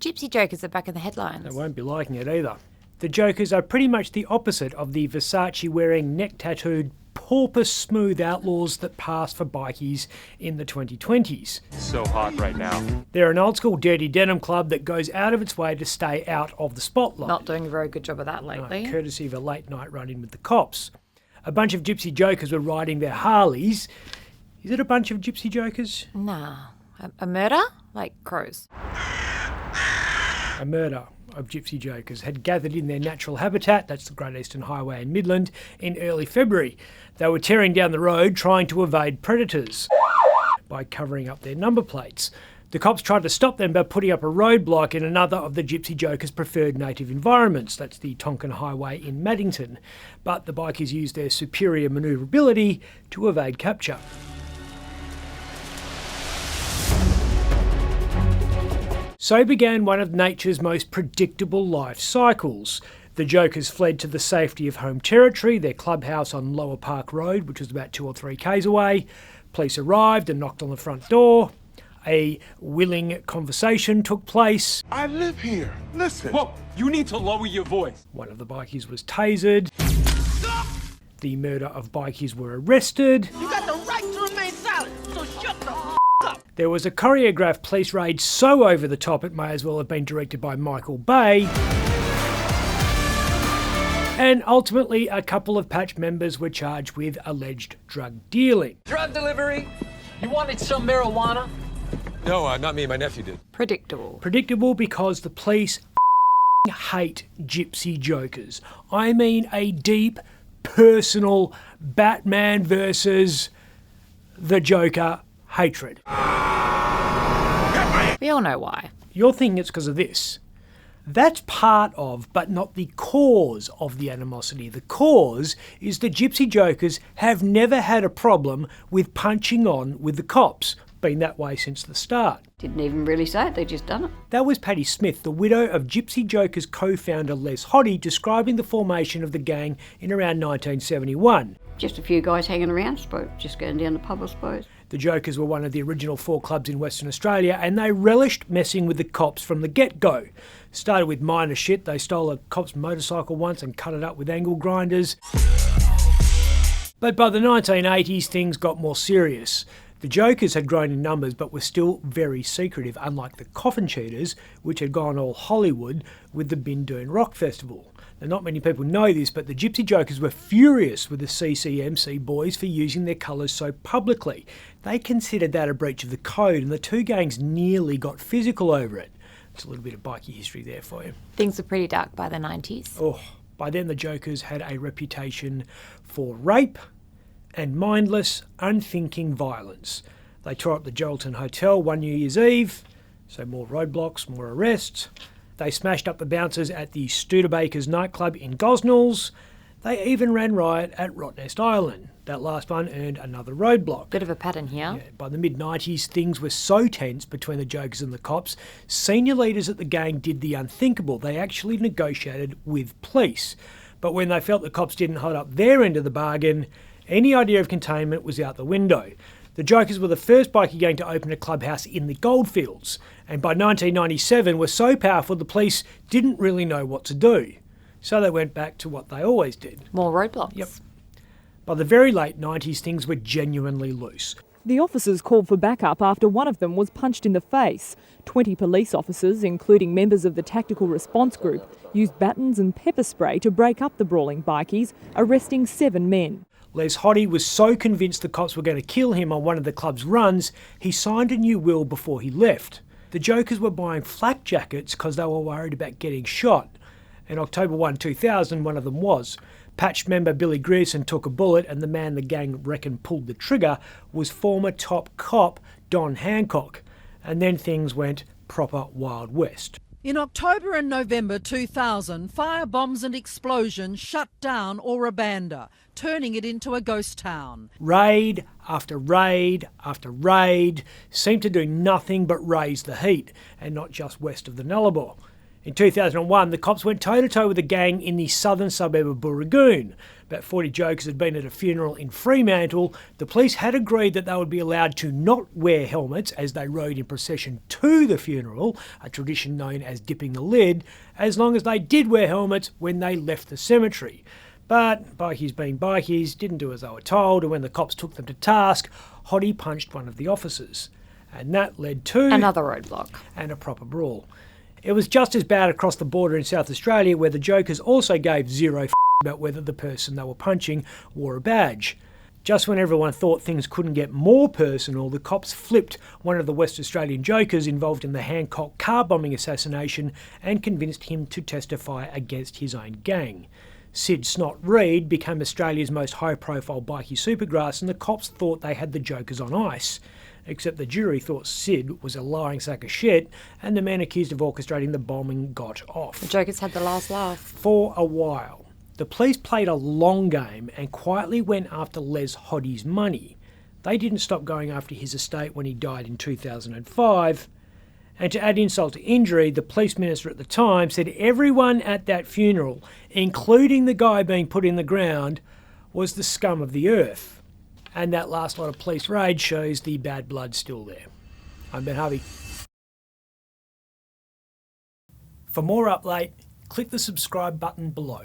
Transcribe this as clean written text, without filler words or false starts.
Gypsy Jokers are back in the headlines. They won't be liking it either. The Jokers are pretty much the opposite of the Versace-wearing, neck-tattooed, porpoise-smooth outlaws that passed for bikies in the 2020s. So hot right now. They're an old-school dirty denim club that goes out of its way to stay out of the spotlight. Not doing a very good job of that lately. No, courtesy of a late-night run-in with the cops. A bunch of Gypsy Jokers were riding their Harleys. Is it a bunch of Gypsy Jokers? Nah. A murder? Like crows. A murder of Gypsy Jokers had gathered in their natural habitat, that's the Great Eastern Highway in Midland, in early February. They were tearing down the road trying to evade predators by covering up their number plates. The cops tried to stop them by putting up a roadblock in another of the Gypsy Jokers' preferred native environments, that's the Tonkin Highway in Maddington. But the bikers used their superior manoeuvrability to evade capture. So began one of nature's most predictable life cycles. The Jokers fled to the safety of home territory, their clubhouse on Lower Park Road, which was about 2 or 3 k's away. Police arrived and knocked on the front door. A willing conversation took place. I live here. Listen. Whoa, you need to lower your voice. One of the bikies was tasered. The murder of bikies were arrested. You got the right to remain silent, so shut the up. There was a choreographed police raid so over the top it may as well have been directed by Michael Bay. And ultimately, a couple of patch members were charged with alleged drug dealing. Drug delivery? You wanted some marijuana? No, not me. My nephew did. Predictable. Predictable because the police hate Gypsy Jokers. I mean a deep, personal Batman versus the Joker hatred. We all know why. You're thinking it's because of this. That's part of, but not the cause of the animosity. The cause is the Gypsy Jokers have never had a problem with punching on with the cops. Been that way since the start. Didn't even really say it, they just done it. That was Patti Smith, the widow of Gypsy Jokers co-founder Les Hoddy, describing the formation of the gang in around 1971. Just a few guys hanging around, just going down the pub, I suppose. The Jokers were one of the original 4 clubs in Western Australia, and they relished messing with the cops from the get-go. Started with minor shit. They stole a cop's motorcycle once and cut it up with angle grinders. But by the 1980s, things got more serious. The Jokers had grown in numbers but were still very secretive, unlike the Coffin Cheaters, which had gone all Hollywood with the Bindoon Rock Festival. Now, not many people know this, but the Gypsy Jokers were furious with the CCMC boys for using their colours so publicly. They considered that a breach of the code, and the two gangs nearly got physical over it. It's a little bit of bikie history there for you. Things were pretty dark by the 90s. Oh, by then the Jokers had a reputation for rape and mindless, unthinking violence. They tore up the Geraldton Hotel one New Year's Eve, so more roadblocks, more arrests. They smashed up the bouncers at the Studebakers nightclub in Gosnells. They even ran riot at Rottnest Island. That last one earned another roadblock. Bit of a pattern here. Yeah, by the mid-90s, things were so tense between the Jokers and the cops, senior leaders at the gang did the unthinkable. They actually negotiated with police. But when they felt the cops didn't hold up their end of the bargain, any idea of containment was out the window. The Jokers were the first bikie gang to open a clubhouse in the Goldfields, and by 1997 were so powerful the police didn't really know what to do. So they went back to what they always did. More roadblocks. Yep. By the very late 90s, things were genuinely loose. The officers called for backup after one of them was punched in the face. 20 police officers, including members of the Tactical Response Group, used batons and pepper spray to break up the brawling bikies, arresting 7 men. Les Hoddy was so convinced the cops were going to kill him on one of the club's runs, he signed a new will before he left. The Jokers were buying flak jackets because they were worried about getting shot. And October 1, 2000, one of them was. Patched member Billy Grierson took a bullet, and the man the gang reckoned pulled the trigger was former top cop Don Hancock. And then things went proper Wild West. In October and November 2000, firebombs and explosions shut down Ora Banda, turning it into a ghost town. Raid after raid after raid seemed to do nothing but raise the heat, and not just west of the Nullarbor. In 2001, the cops went toe-to-toe with a gang in the southern suburb of Burragoon. About 40 jokers had been at a funeral in Fremantle. The police had agreed that they would be allowed to not wear helmets as they rode in procession to the funeral, a tradition known as dipping the lid, as long as they did wear helmets when they left the cemetery. But bikies being bikies didn't do as they were told, and when the cops took them to task, Hottie punched one of the officers. And that led to Another roadblock. and a proper brawl. It was just as bad across the border in South Australia, where the jokers also gave zero f about whether the person they were punching wore a badge. Just when everyone thought things couldn't get more personal, the cops flipped one of the West Australian jokers involved in the Hancock car bombing assassination and convinced him to testify against his own gang. Sid Snot Reid became Australia's most high-profile bikie supergrass, and the cops thought they had the jokers on ice. Except the jury thought Sid was a lying sack of shit, and the man accused of orchestrating the bombing got off. The jokers had the last laugh. For a while, the police played a long game and quietly went after Les Hottie's money. They didn't stop going after his estate when he died in 2005. And to add insult to injury, the police minister at the time said everyone at that funeral, including the guy being put in the ground, was the scum of the earth. And that last lot of police rage shows the bad blood still there. I'm Ben Harvey. For more Up Late, click the subscribe button below.